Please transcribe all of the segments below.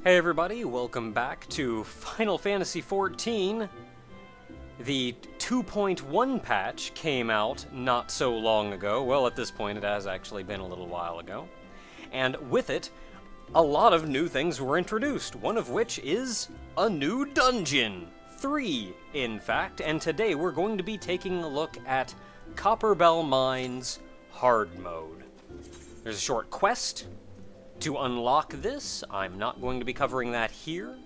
Hey everybody, welcome back to Final Fantasy XIV. The 2.1 patch came out not so long ago. Well, at this point it has actually been a little while ago. And with it, a lot of new things were introduced, one of which is a new dungeon. 3, in fact, and today we're going to be taking a look at Copperbell Mines Hard Mode. There's a short quest to unlock this. I'm not going to be covering that here,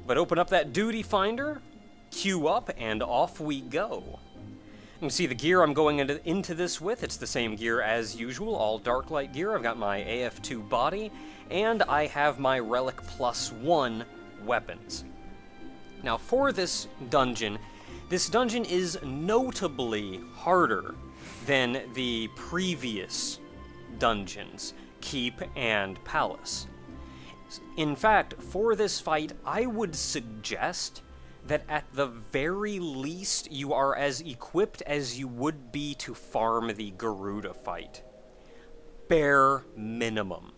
but open up that duty finder, queue up, and off we go. You can see the gear I'm going into this with. It's the same gear as usual, all darklight gear. I've got my AF2 body, and I have my Relic +1 weapons. Now for this dungeon is notably harder than the previous dungeons, Keep and Palace. In fact, for this fight, I would suggest that at the very least you are as equipped as you would be to farm the Garuda fight. Bare minimum.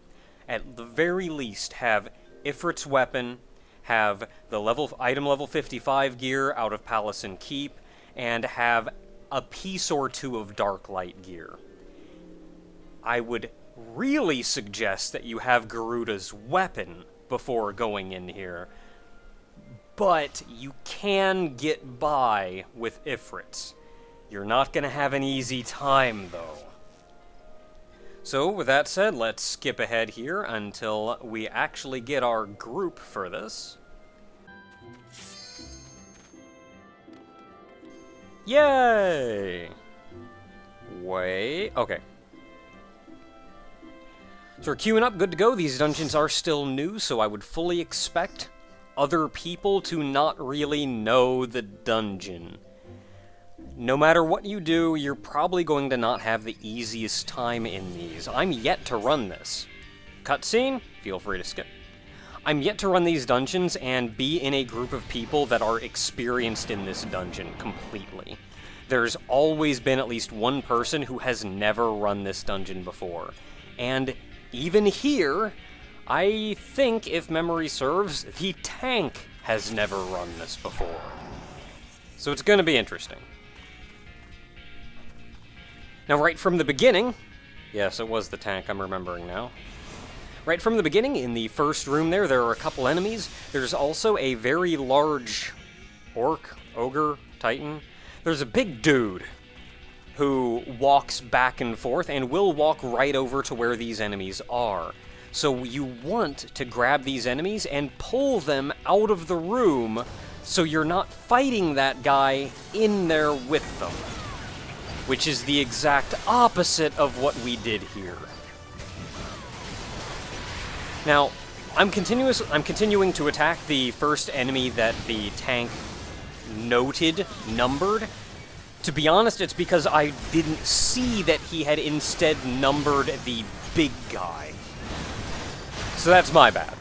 At the very least, have Ifrit's weapon, have the item level 55 gear out of Palace and Keep, and have a piece or two of darklight gear. I would really suggest that you have Garuda's weapon before going in here, but you can get by with Ifrit's. You're not going to have an easy time, though. So, with that said, let's skip ahead here until we actually get our group for this. Yay! Wait, okay. So we're queuing up, good to go. These dungeons are still new, so I would fully expect other people to not really know the dungeon. No matter what you do, you're probably going to not have the easiest time in these. I'm yet to run this. Cutscene? Feel free to skip. I'm yet to run these dungeons and be in a group of people that are experienced in this dungeon completely. There's always been at least one person who has never run this dungeon before. And even here, I think, if memory serves, the tank has never run this before. So it's going to be interesting. Now, right from the beginning, yes, it was the tank, I'm remembering now. Right from the beginning, in the first room there are a couple enemies. There's also a very large orc, ogre, titan. There's a big dude who walks back and forth and will walk right over to where these enemies are. So you want to grab these enemies and pull them out of the room so you're not fighting that guy in there with them. Which is the exact opposite of what we did here. Now, I'm continuing to attack the first enemy that the tank numbered. To be honest, it's because I didn't see that he had instead numbered the big guy. So that's my bad.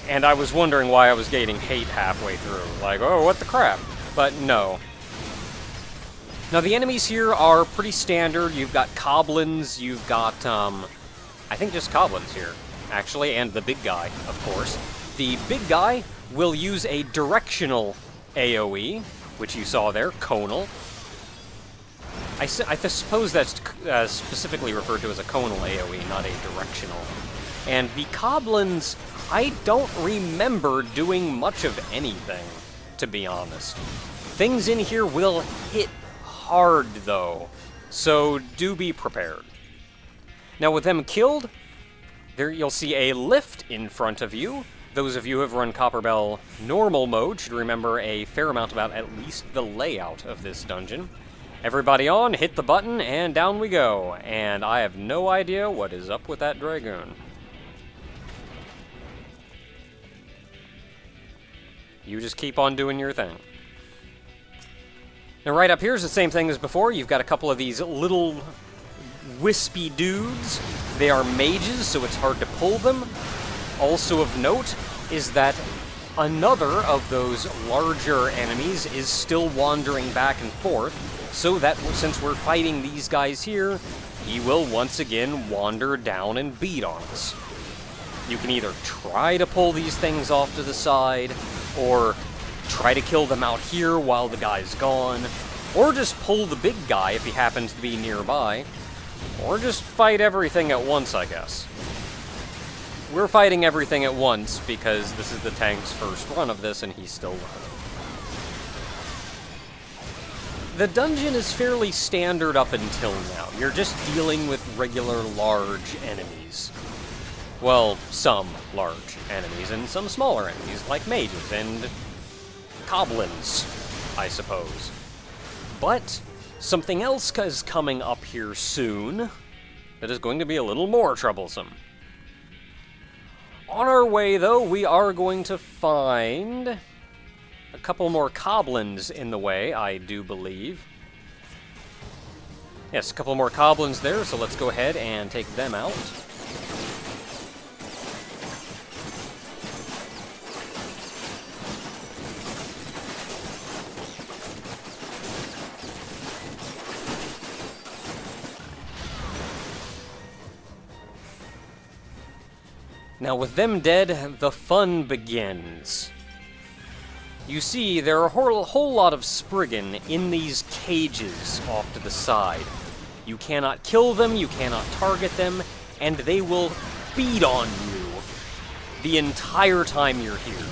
And I was wondering why I was getting hate halfway through. Like, oh, what the crap? But no. Now, the enemies here are pretty standard. You've got Coblins, you've got, I think just Coblins here, actually, and the big guy, of course. The big guy will use a directional AoE, which you saw there, conal. I suppose that's specifically referred to as a conal AoE, not a directional. And the Coblins, I don't remember doing much of anything, to be honest. Things in here will hit hard, though, so do be prepared. Now, with them killed, there you'll see a lift in front of you. Those of you who have run Copperbell normal mode should remember a fair amount about at least the layout of this dungeon. Everybody on, hit the button, and down we go. And I have no idea what is up with that Dragoon. You just keep on doing your thing. Now right up here is the same thing as before. You've got a couple of these little wispy dudes. They are mages, so it's hard to pull them. Also of note is that another of those larger enemies is still wandering back and forth, so that since we're fighting these guys here, he will once again wander down and beat on us. You can either try to pull these things off to the side, or try to kill them out here while the guy's gone, or just pull the big guy if he happens to be nearby, or just fight everything at once, I guess. We're fighting everything at once because this is the tank's first run of this and he's still learning. The dungeon is fairly standard up until now. You're just dealing with regular large enemies. Well, some large enemies and some smaller enemies, like mages and goblins, I suppose. But something else is coming up here soon that is going to be a little more troublesome. On our way, though, we are going to find a couple more goblins in the way, I do believe. Yes, a couple more goblins there, so let's go ahead and take them out. Now, with them dead, the fun begins. You see, there are a whole lot of Spriggan in these cages off to the side. You cannot kill them, you cannot target them, and they will feed on you the entire time you're here.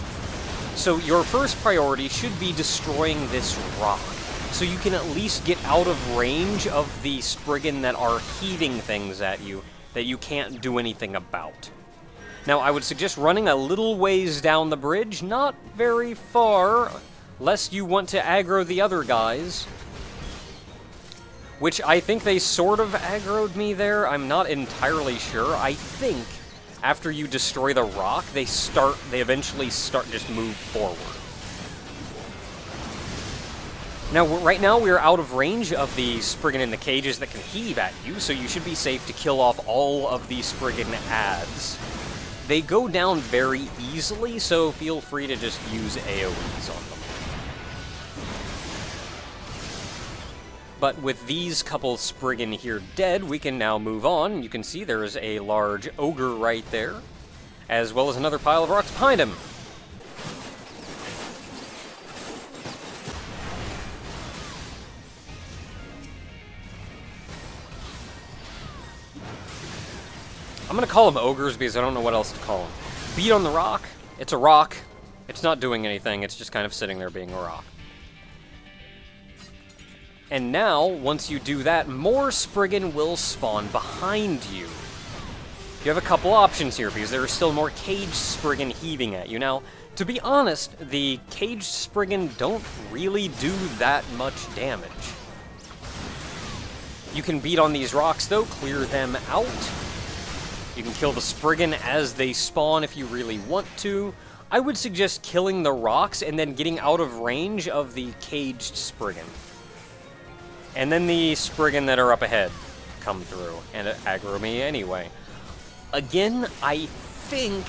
So your first priority should be destroying this rock, so you can at least get out of range of the Spriggan that are heaving things at you that you can't do anything about. Now, I would suggest running a little ways down the bridge, not very far, lest you want to aggro the other guys. Which I think they sort of aggroed me there, I'm not entirely sure. I think after you destroy the rock, they eventually start just move forward. Now, right now we're out of range of the Spriggan in the cages that can heave at you, so you should be safe to kill off all of the Spriggan adds. They go down very easily, so feel free to just use AoEs on them. But with these couple Spriggan here dead, we can now move on. You can see there's a large ogre right there, as well as another pile of rocks behind him. I'm gonna call them ogres because I don't know what else to call them. Beat on the rock. It's a rock. It's not doing anything. It's just kind of sitting there being a rock. And now, once you do that, more Spriggan will spawn behind you. You have a couple options here because there are still more caged Spriggan heaving at you. Now, to be honest, the caged Spriggan don't really do that much damage. You can beat on these rocks, though, clear them out. You can kill the Spriggan as they spawn if you really want to. I would suggest killing the rocks and then getting out of range of the caged Spriggan. And then the Spriggan that are up ahead come through and aggro me anyway. Again, I think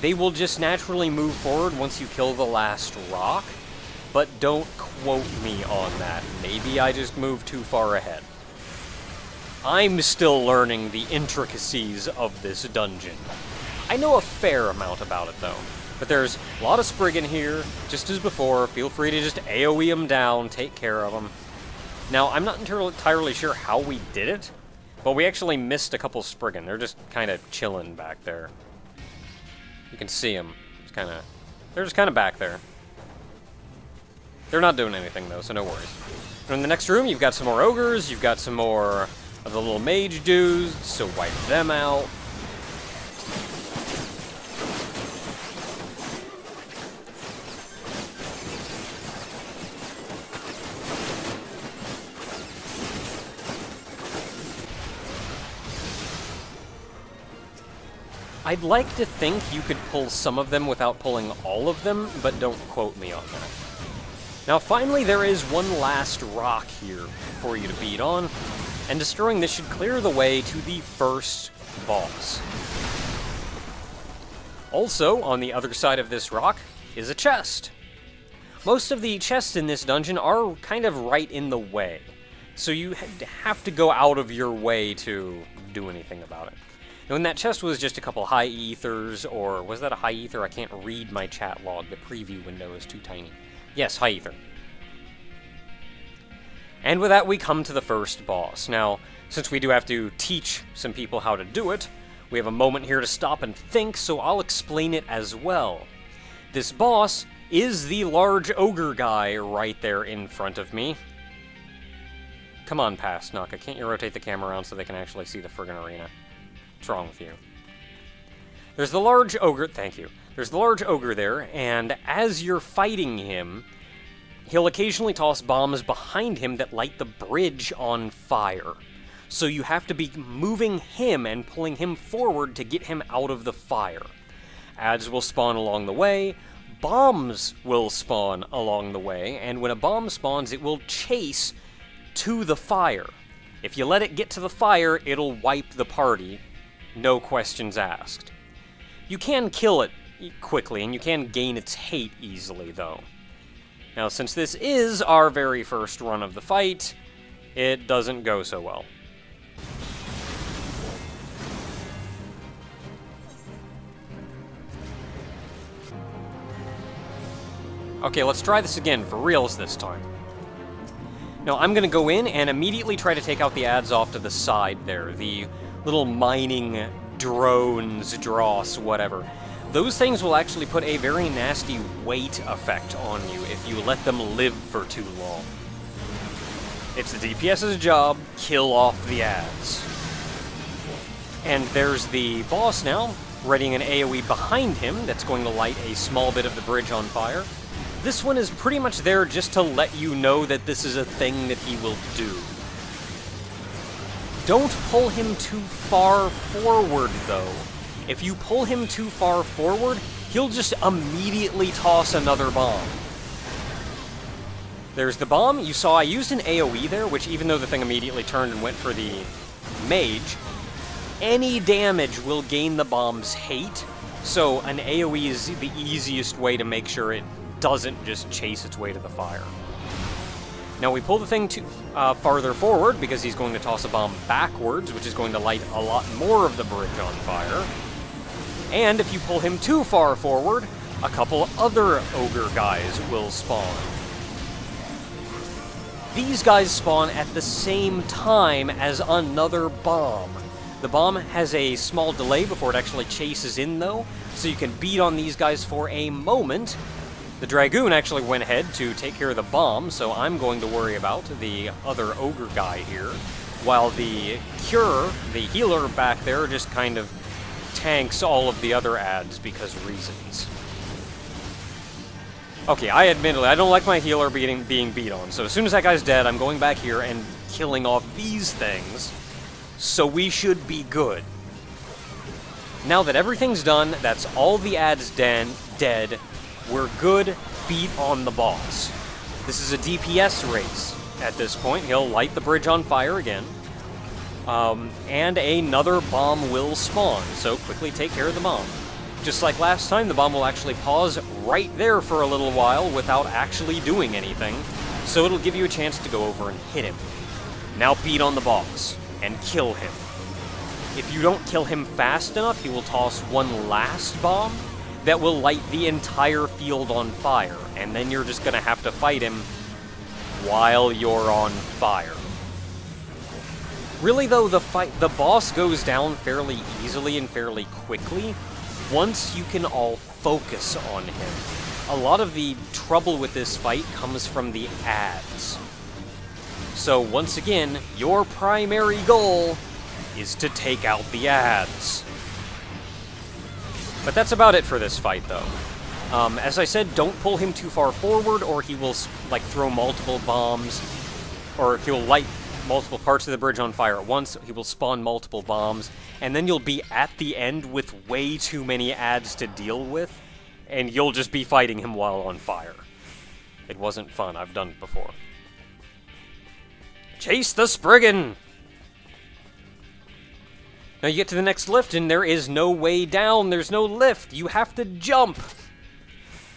they will just naturally move forward once you kill the last rock, but don't quote me on that. Maybe I just moved too far ahead. I'm still learning the intricacies of this dungeon. I know a fair amount about it, though. But there's a lot of Spriggan here, just as before. Feel free to just AoE them down, take care of them. Now, I'm not entirely sure how we did it, but we actually missed a couple Spriggan. They're just kind of chilling back there. You can see them. They're just kind of back there. They're not doing anything, though, so no worries. And in the next room, you've got some more ogres, you've got some more of the little mage dudes, so wipe them out. I'd like to think you could pull some of them without pulling all of them, but don't quote me on that. Now finally, there is one last rock here for you to beat on, and destroying this should clear the way to the first boss. Also, on the other side of this rock is a chest. Most of the chests in this dungeon are kind of right in the way, so you have to go out of your way to do anything about it. Now, in that chest was just a couple high ethers, or was that a high ether? I can't read my chat log. The preview window is too tiny. Yes, high ether. And with that, we come to the first boss. Now, since we do have to teach some people how to do it, we have a moment here to stop and think, so I'll explain it as well. This boss is the large ogre guy right there in front of me. Come on, past, Naka. Can't you rotate the camera around so they can actually see the friggin' arena? What's wrong with you? There's the large ogre, thank you. There's the large ogre there, and as you're fighting him, he'll occasionally toss bombs behind him that light the bridge on fire. So you have to be moving him and pulling him forward to get him out of the fire. Adds will spawn along the way, bombs will spawn along the way, and when a bomb spawns, it will chase to the fire. If you let it get to the fire, it'll wipe the party. No questions asked. You can kill it quickly, and you can gain its hate easily, though. Now, since this is our very first run of the fight, it doesn't go so well. Okay, let's try this again, for reals this time. Now, I'm gonna go in and immediately try to take out the ads off to the side there, the little mining drones, dross, whatever. Those things will actually put a very nasty weight effect on you if you let them live for too long. It's the DPS's job, kill off the ads. And there's the boss now, readying an AoE behind him that's going to light a small bit of the bridge on fire. This one is pretty much there just to let you know that this is a thing that he will do. Don't pull him too far forward, though. If you pull him too far forward, he'll just immediately toss another bomb. There's the bomb. You saw I used an AoE there, which even though the thing immediately turned and went for the mage, any damage will gain the bomb's hate, so an AoE is the easiest way to make sure it doesn't just chase its way to the fire. Now we pull the thing too farther forward because he's going to toss a bomb backwards, which is going to light a lot more of the bridge on fire. And if you pull him too far forward, a couple other ogre guys will spawn. These guys spawn at the same time as another bomb. The bomb has a small delay before it actually chases in, though, so you can beat on these guys for a moment. The Dragoon actually went ahead to take care of the bomb, so I'm going to worry about the other ogre guy here, while the Cure, the healer back there, just kind of tanks all of the other ads because reasons. Okay, admittedly, I don't like my healer being beat on, so as soon as that guy's dead, I'm going back here and killing off these things, so we should be good. Now that everything's done, that's all the ads dead, we're good, beat on the boss. This is a DPS race at this point. He'll light the bridge on fire again. And another bomb will spawn, so quickly take care of the bomb. Just like last time, the bomb will actually pause right there for a little while without actually doing anything, so it'll give you a chance to go over and hit him. Now beat on the boss, and kill him. If you don't kill him fast enough, he will toss one last bomb that will light the entire field on fire, and then you're just gonna have to fight him while you're on fire. Really though, the boss goes down fairly easily and fairly quickly once you can all focus on him. A lot of the trouble with this fight comes from the ads. So once again, your primary goal is to take out the ads. But that's about it for this fight, though. As I said, don't pull him too far forward, or he will, like, throw multiple bombs, or he'll light multiple parts of the bridge on fire at once, he will spawn multiple bombs, and then you'll be at the end with way too many ads to deal with, and you'll just be fighting him while on fire. It wasn't fun, I've done it before. Chase the Spriggan! Now you get to the next lift, and there is no way down. There's no lift. You have to jump.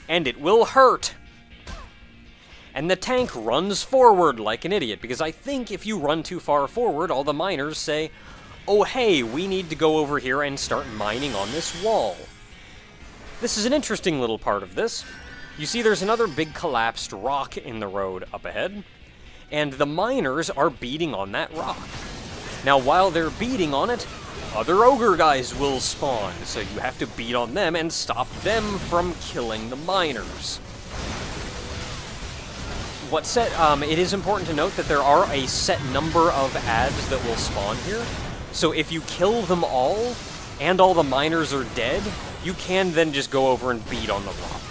And it will hurt. And the tank runs forward like an idiot, because I think if you run too far forward, all the miners say, oh hey, we need to go over here and start mining on this wall. This is an interesting little part of this. You see there's another big collapsed rock in the road up ahead, and the miners are beating on that rock. Now while they're beating on it, other ogre guys will spawn, so you have to beat on them and stop them from killing the miners. It is important to note that there are a set number of adds that will spawn here, so if you kill them all, and all the miners are dead, you can then just go over and beat on the rock.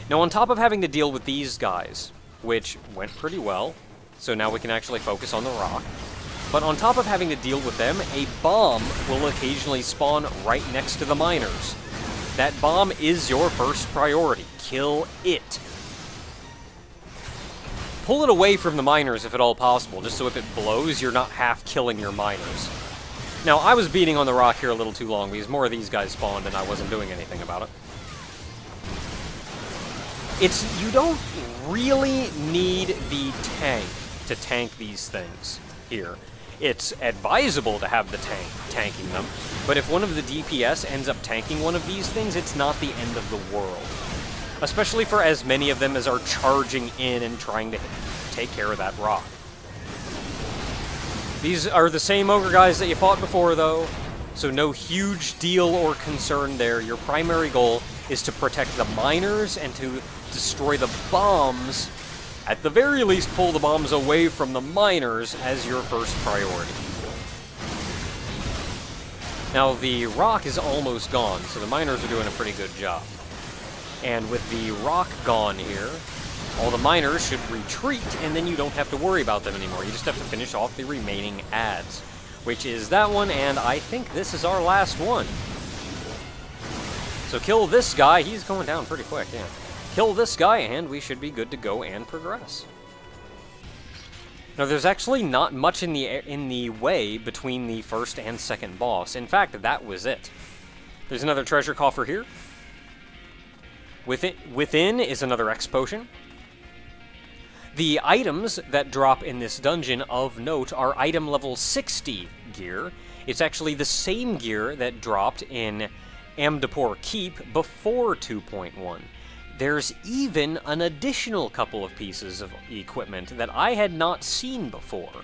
Now on top of having to deal with these guys, which went pretty well, so now we can actually focus on the rock, but on top of having to deal with them, a bomb will occasionally spawn right next to the miners. That bomb is your first priority. Kill it. Pull it away from the miners if at all possible, just so if it blows, you're not half killing your miners. Now, I was beating on the rock here a little too long because more of these guys spawned and I wasn't doing anything about it. You don't really need the tank to tank these things here. It's advisable to have the tank tanking them, but if one of the DPS ends up tanking one of these things, it's not the end of the world. Especially for as many of them as are charging in and trying to take care of that rock. These are the same ogre guys that you fought before, though, so no huge deal or concern there. Your primary goal is to protect the miners and to destroy the bombs. At the very least, pull the bombs away from the miners as your first priority. Now, the rock is almost gone, so the miners are doing a pretty good job. And with the rock gone here, all the miners should retreat, and then you don't have to worry about them anymore. You just have to finish off the remaining adds, which is that one, and I think this is our last one. So kill this guy. He's going down pretty quick, yeah. Kill this guy, and we should be good to go and progress. Now, there's actually not much in the way between the first and second boss. In fact, that was it. There's another treasure coffer here. Within is another X potion. The items that drop in this dungeon of note are item level 60 gear. It's actually the same gear that dropped in Amdapor Keep before 2.1. There's even an additional couple of pieces of equipment that I had not seen before.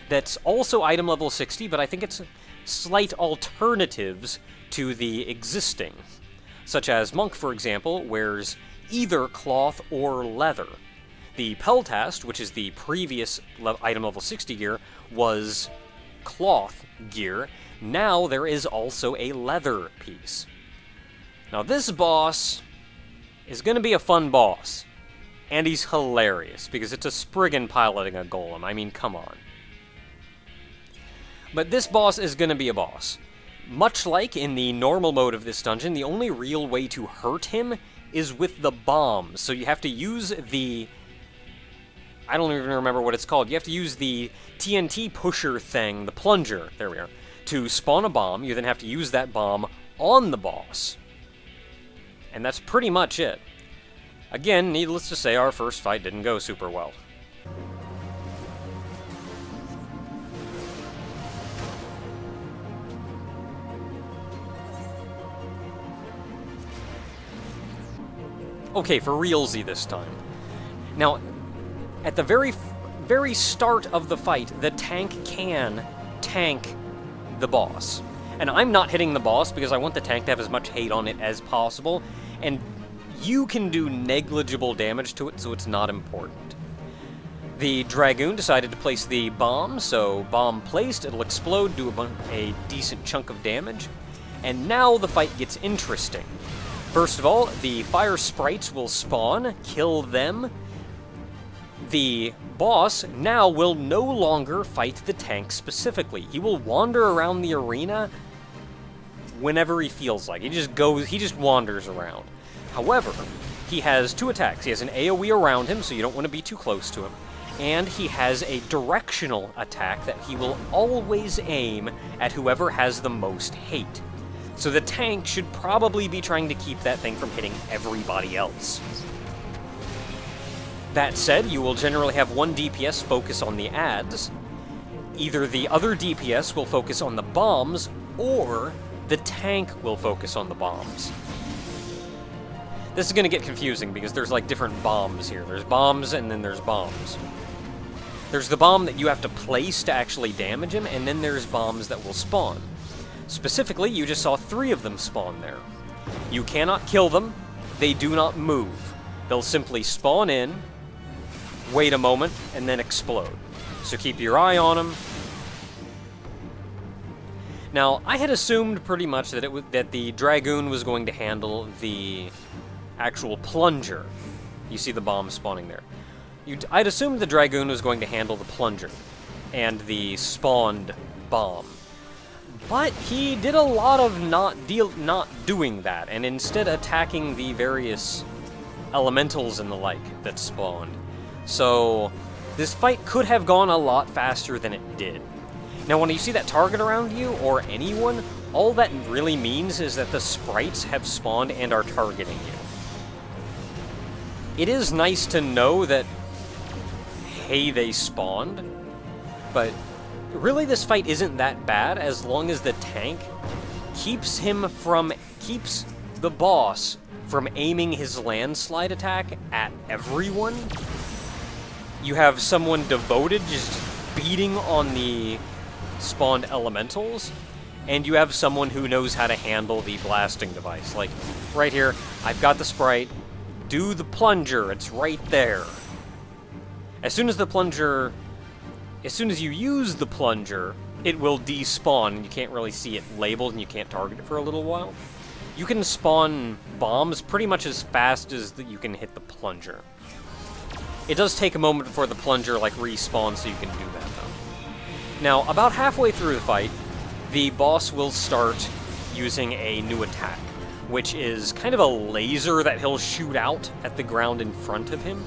That's also item level 60, but I think it's slight alternatives to the existing. Such as Monk, for example, wears either cloth or leather. The Peltast, which is the previous item level 60 gear, was cloth gear. Now there is also a leather piece. Now this boss is going to be a fun boss. And he's hilarious, because it's a Spriggan piloting a golem. I mean, come on. But this boss is going to be a boss. Much like in the normal mode of this dungeon, the only real way to hurt him is with the bombs. So you have to use the... I don't even remember what it's called. You have to use the TNT pusher thing, the plunger, there we are, to spawn a bomb. You then have to use that bomb on the boss. And that's pretty much it. Again, needless to say, our first fight didn't go super well. Okay, for realsy this time. Now, at the very start of the fight, the tank can tank the boss. And I'm not hitting the boss because I want the tank to have as much hate on it as possible, and you can do negligible damage to it, so it's not important. The Dragoon decided to place the bomb, so bomb placed, it'll explode, do a decent chunk of damage, and now the fight gets interesting. First of all, the fire sprites will spawn, kill them. The boss now will no longer fight the tank specifically. He will wander around the arena whenever he feels like. He just wanders around. However, he has two attacks. He has an AoE around him, so you don't want to be too close to him. And he has a directional attack that he will always aim at whoever has the most hate. So the tank should probably be trying to keep that thing from hitting everybody else. That said, you will generally have one DPS focus on the adds. either the other DPS will focus on the bombs, or the tank will focus on the bombs. This is going to get confusing because there's like different bombs here. There's bombs and then there's bombs. There's the bomb that you have to place to actually damage him, and then there's bombs that will spawn. Specifically, you just saw 3 of them spawn there. You cannot kill them. They do not move. They'll simply spawn in, wait a moment, and then explode. So keep your eye on them. Now, I had assumed pretty much that that the Dragoon was going to handle the actual plunger. You see the bomb spawning there. I'd assumed the Dragoon was going to handle the plunger and the spawned bomb. But he did a lot of not doing that, and instead attacking the various elementals and the like that spawned. So this fight could have gone a lot faster than it did. Now, when you see that target around you, or anyone, all that really means is that the sprites have spawned and are targeting you. It is nice to know that, hey, they spawned, but really this fight isn't that bad as long as the tank keeps the boss from aiming his landslide attack at everyone. You have someone devoted just beating on the spawned elementals, and you have someone who knows how to handle the blasting device. Like, right here, I've got the sprite, do the plunger, it's right there. As soon as you use the plunger, it will despawn, and you can't really see it labeled, and you can't target it for a little while. You can spawn bombs pretty much as fast as you can hit the plunger. It does take a moment before the plunger, like, respawns, so you can do that, though. Now, about halfway through the fight, the boss will start using a new attack, which is kind of a laser that he'll shoot out at the ground in front of him.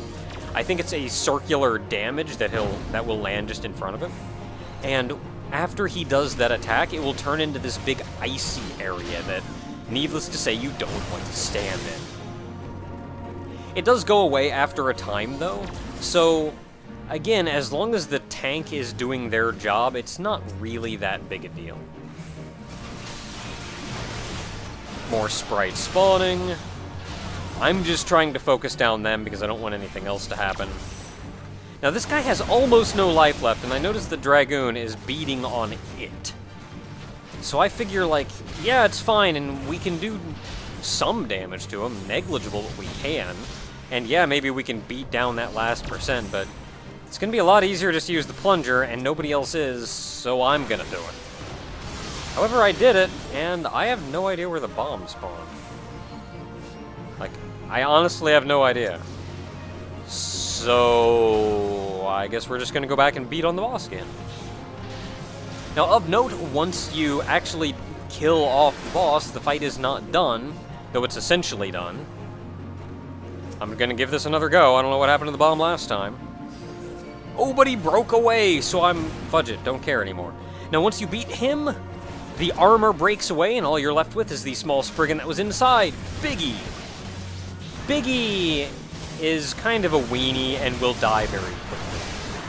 I think it's a circular damage that will land just in front of him. And after he does that attack, it will turn into this big icy area that, needless to say, you don't want to stand in. It does go away after a time, though, so again, as long as the tank is doing their job, it's not really that big a deal. More sprites spawning. I'm just trying to focus down them because I don't want anything else to happen. Now, this guy has almost no life left, and I notice the Dragoon is beating on it. So I figure, like, yeah, it's fine, and we can do some damage to him, negligible, but we can. And yeah, maybe we can beat down that last %, but it's going to be a lot easier just to use the plunger, and nobody else is, so I'm going to do it. However, I did it, and I have no idea where the bomb spawned. Like, I honestly have no idea. So I guess we're just going to go back and beat on the boss again. Now, of note, once you actually kill off the boss, the fight is not done, though it's essentially done. I'm going to give this another go. I don't know what happened to the bomb last time. Oh, but he broke away, so fudge it, don't care anymore. Now, once you beat him, the armor breaks away, and all you're left with is the small Spriggan that was inside, Biggie. Biggie is kind of a weenie and will die very quickly.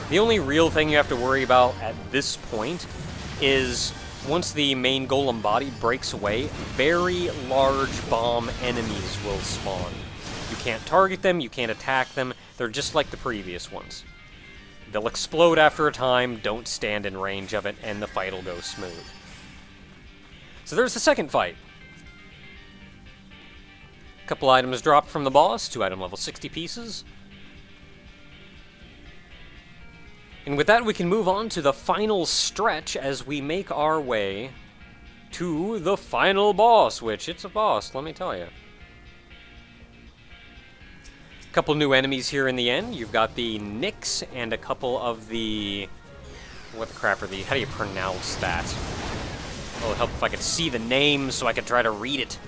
The only real thing you have to worry about at this point is once the main golem body breaks away, very large bomb enemies will spawn. You can't target them, you can't attack them, they're just like the previous ones. They'll explode after a time, don't stand in range of it, and the fight will go smooth. So there's the second fight. A couple items dropped from the boss, 2 item level 60 pieces. And with that, we can move on to the final stretch as we make our way to the final boss, which it's a boss, let me tell you. A couple new enemies here in the end. You've got the Nyx and a couple of the... What the crap are these? How do you pronounce that? Oh, it'd help if I could see the names so I could try to read it.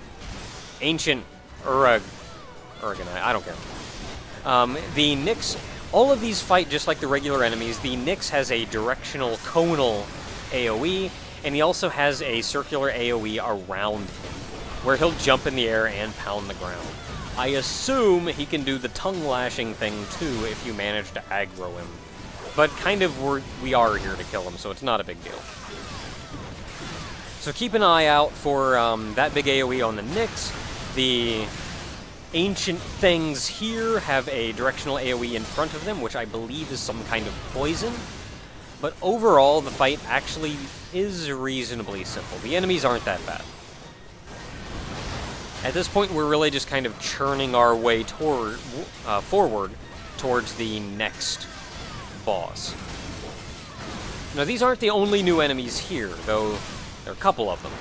Ancient Uraganite, I don't care. The Nyx, all of these fight just like the regular enemies. The Nyx has a directional conal AoE, and he also has a circular AoE around him, where he'll jump in the air and pound the ground. I assume he can do the tongue lashing thing too if you manage to aggro him. But kind of we are here to kill him, so it's not a big deal. So keep an eye out for that big AoE on the Nyx. The ancient things here have a directional AoE in front of them, which I believe is some kind of poison. But overall, the fight actually is reasonably simple. The enemies aren't that bad. At this point, we're really just kind of churning our way forward towards the next boss. Now, these aren't the only new enemies here, though there are a couple of them.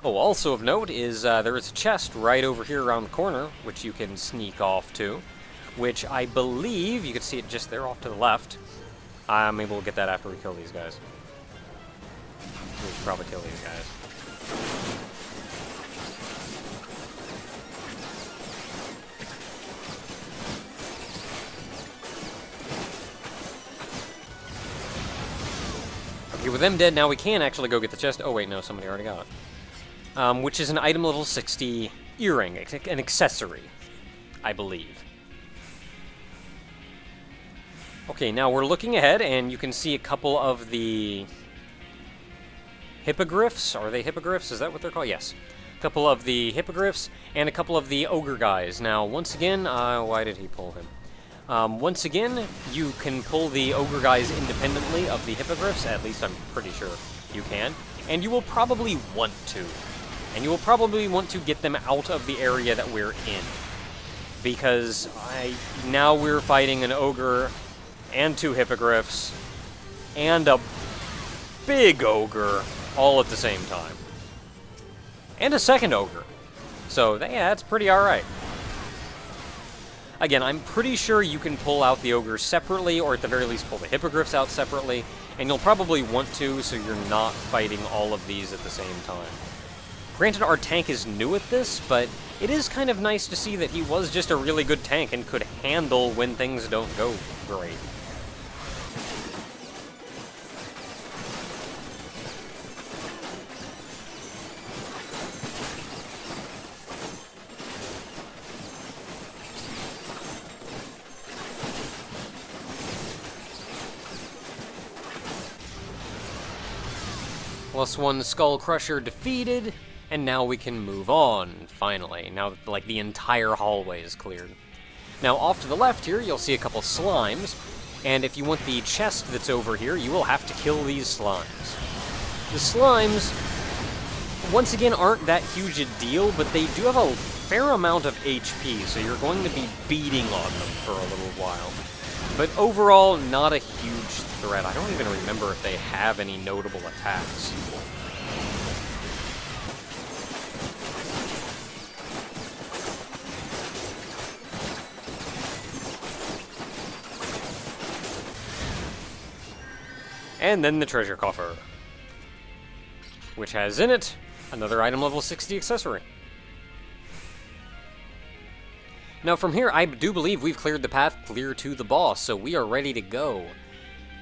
Oh, also of note is there is a chest right over here around the corner, which you can sneak off to, which I believe, you can see it just there off to the left. I'm able to get that after we kill these guys. We should probably kill these guys. Okay, with them dead, now we can actually go get the chest. Oh wait, no, somebody already got it. Which is an item level 60 earring, an accessory, I believe. Okay, now we're looking ahead, and you can see a couple of the hippogriffs. Are they hippogriffs? Is that what they're called? Yes. A couple of the hippogriffs, and a couple of the ogre guys. Now, once again, why did he pull him? Once again, you can pull the ogre guys independently of the hippogriffs. At least I'm pretty sure you can. And you will probably want to. And you will probably want to get them out of the area that we're in. Because now we're fighting an ogre and two hippogriffs and a big ogre all at the same time. And a second ogre. So, yeah, that's pretty alright. Again, I'm pretty sure you can pull out the ogres separately, or at the very least pull the hippogriffs out separately, and you'll probably want to, so you're not fighting all of these at the same time. Granted, our tank is new at this, but it is kind of nice to see that he was just a really good tank and could handle when things don't go great. +1 Skull Crusher defeated, and now we can move on, finally. Now, like, the entire hallway is cleared. Now, off to the left here, you'll see a couple slimes, and if you want the chest that's over here, you will have to kill these slimes. The slimes, once again, aren't that huge a deal, but they do have a fair amount of HP, so you're going to be beating on them for a little while. But overall, not a huge threat. I don't even remember if they have any notable attacks. And then the treasure coffer, which has in it another item level 60 accessory. Now from here, I do believe we've cleared the path clear to the boss, so we are ready to go.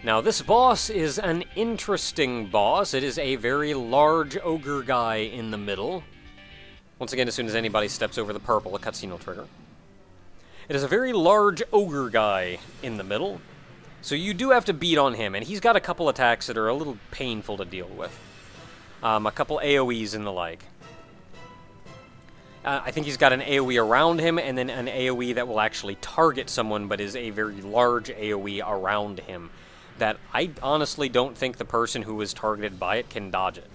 Now this boss is an interesting boss. It is a very large ogre guy in the middle. Once again, as soon as anybody steps over the purple, a cutscene will trigger. It is a very large ogre guy in the middle, so you do have to beat on him, and he's got a couple attacks that are a little painful to deal with. A couple AoEs and the like. I think he's got an AoE around him, and then an AoE that will actually target someone, but is a very large AoE around him, that I honestly don't think the person who is targeted by it can dodge it.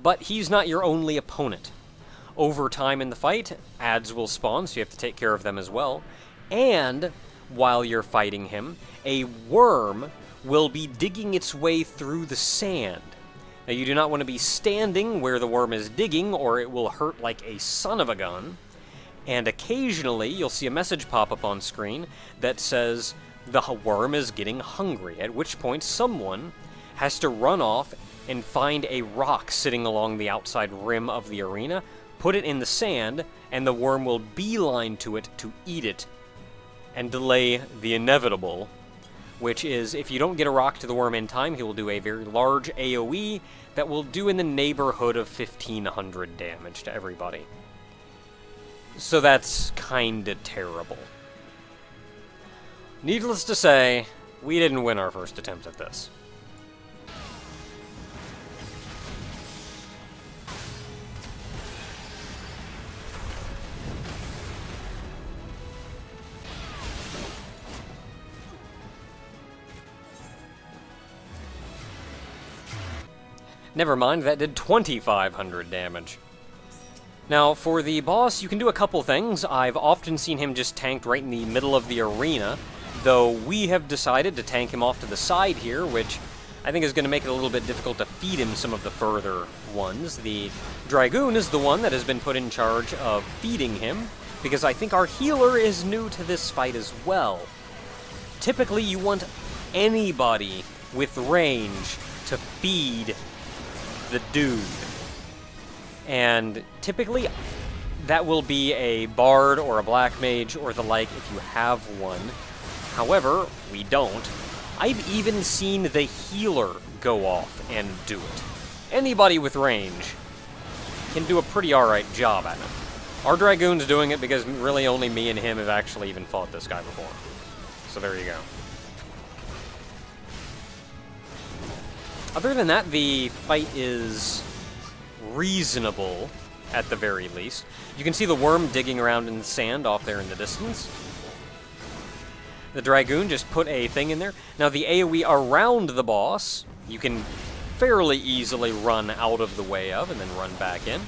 But he's not your only opponent. Over time in the fight, adds will spawn, so you have to take care of them as well. And, while you're fighting him, a worm will be digging its way through the sand. Now, you do not want to be standing where the worm is digging, or it will hurt like a son of a gun. And occasionally, you'll see a message pop up on screen that says, the worm is getting hungry, at which point someone has to run off and find a rock sitting along the outside rim of the arena, put it in the sand, and the worm will beeline to it to eat it and delay the inevitable, which is, if you don't get a rock to the worm in time, he will do a very large AoE that will do in the neighborhood of 1,500 damage to everybody. So that's kinda terrible. Needless to say, we didn't win our first attempt at this. Never mind, that did 2,500 damage. Now, for the boss, you can do a couple things. I've often seen him just tanked right in the middle of the arena, though we have decided to tank him off to the side here, which I think is going to make it a little bit difficult to feed him some of the further ones. The Dragoon is the one that has been put in charge of feeding him, because I think our healer is new to this fight as well. Typically, you want anybody with range to feed the dude. And typically, that will be a bard or a black mage or the like if you have one. However, we don't. I've even seen the healer go off and do it. Anybody with range can do a pretty alright job at it. Our Dragoon's doing it because really only me and him have actually even fought this guy before. So there you go. Other than that, the fight is reasonable, at the very least. You can see the worm digging around in the sand off there in the distance. The Dragoon just put a thing in there. Now, the AoE around the boss, you can fairly easily run out of the way of and then run back in.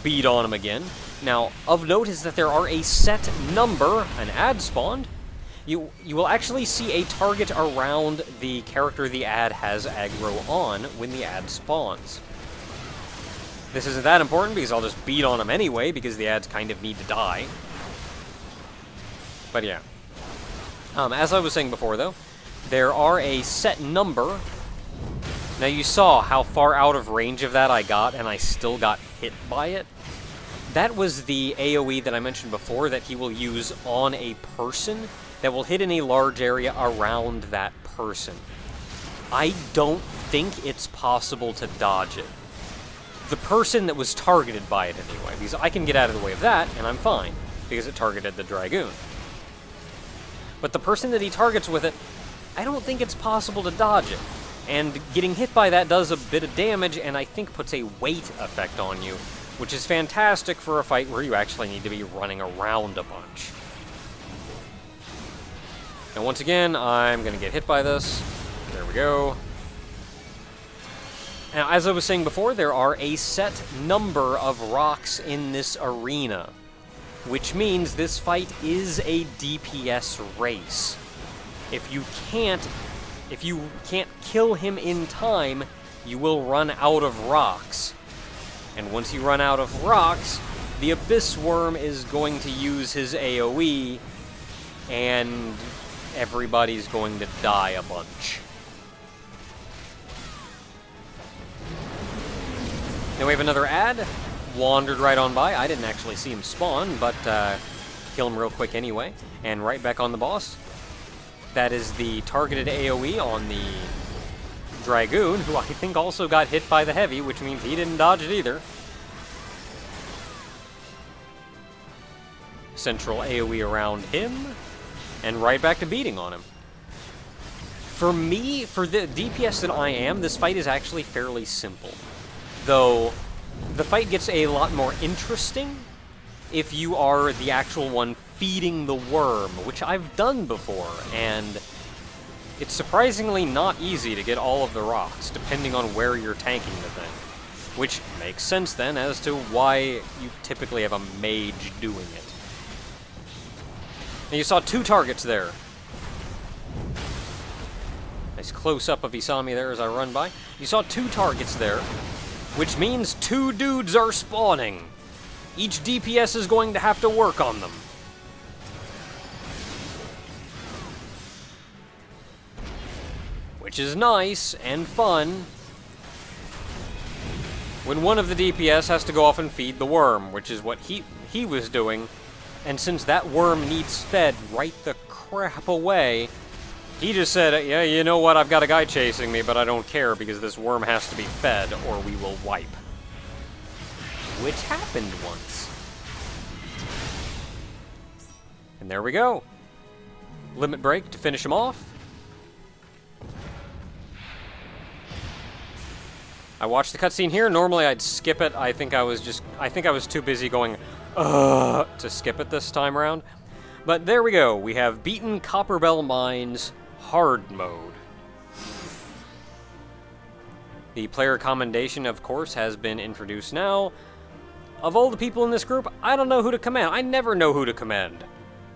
Beat on him again. Now, of note is that there are a set number, an ad spawned. You will actually see a target around the character the ad has aggro on when the ad spawns. This isn't that important because I'll just beat on him anyway because the ads kind of need to die. But yeah. As I was saying before though, there are a set number. Now you saw how far out of range of that I got and I still got hit by it. That was the AoE that I mentioned before that he will use on a person that will hit in a large area around that person. I don't think it's possible to dodge it. The person that was targeted by it anyway, because I can get out of the way of that, and I'm fine, because it targeted the Dragoon. But the person that he targets with it, I don't think it's possible to dodge it. And getting hit by that does a bit of damage, and I think puts a weight effect on you, which is fantastic for a fight where you actually need to be running around a bunch. And once again, I'm going to get hit by this. There we go. Now, as I was saying before, there are a set number of rocks in this arena, which means this fight is a DPS race. If you can't kill him in time, you will run out of rocks. And once you run out of rocks, the Abyss Worm is going to use his AoE, and everybody's going to die a bunch. Now we have another ad. Wandered right on by. I didn't actually see him spawn, but kill him real quick anyway. And right back on the boss. That is the targeted AoE on the Dragoon, who I think also got hit by the heavy, which means he didn't dodge it either. Central AoE around him. And right back to beating on him. For me, for the DPS that I am, this fight is actually fairly simple. Though, the fight gets a lot more interesting if you are the actual one feeding the worm, which I've done before, and it's surprisingly not easy to get all of the rocks, depending on where you're tanking the thing. Which makes sense then as to why you typically have a mage doing it. And you saw two targets there. Nice close-up of Isami there as I run by. You saw two targets there, which means two dudes are spawning. Each DPS is going to have to work on them. Which is nice and fun when one of the DPS has to go off and feed the worm, which is what he was doing. And since that worm needs fed right the crap away, he just said, yeah, you know what, I've got a guy chasing me, but I don't care because this worm has to be fed or we will wipe. Which happened once. And there we go. limit break to finish him off. I watched the cutscene here. Normally I'd skip it. I think I was too busy going, to skip it this time around. But there we go. We have beaten Copperbell Mines hard mode. The player commendation, of course, has been introduced now. Of all the people in this group, I don't know who to commend. I never know who to commend.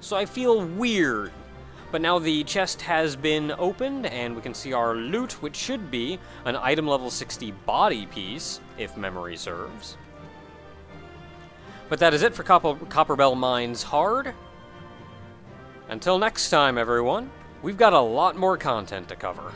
So I feel weird. But now the chest has been opened, and we can see our loot, which should be an item level 60 body piece, if memory serves. But that is it for Copperbell Mines Hard. Until next time, everyone, we've got a lot more content to cover.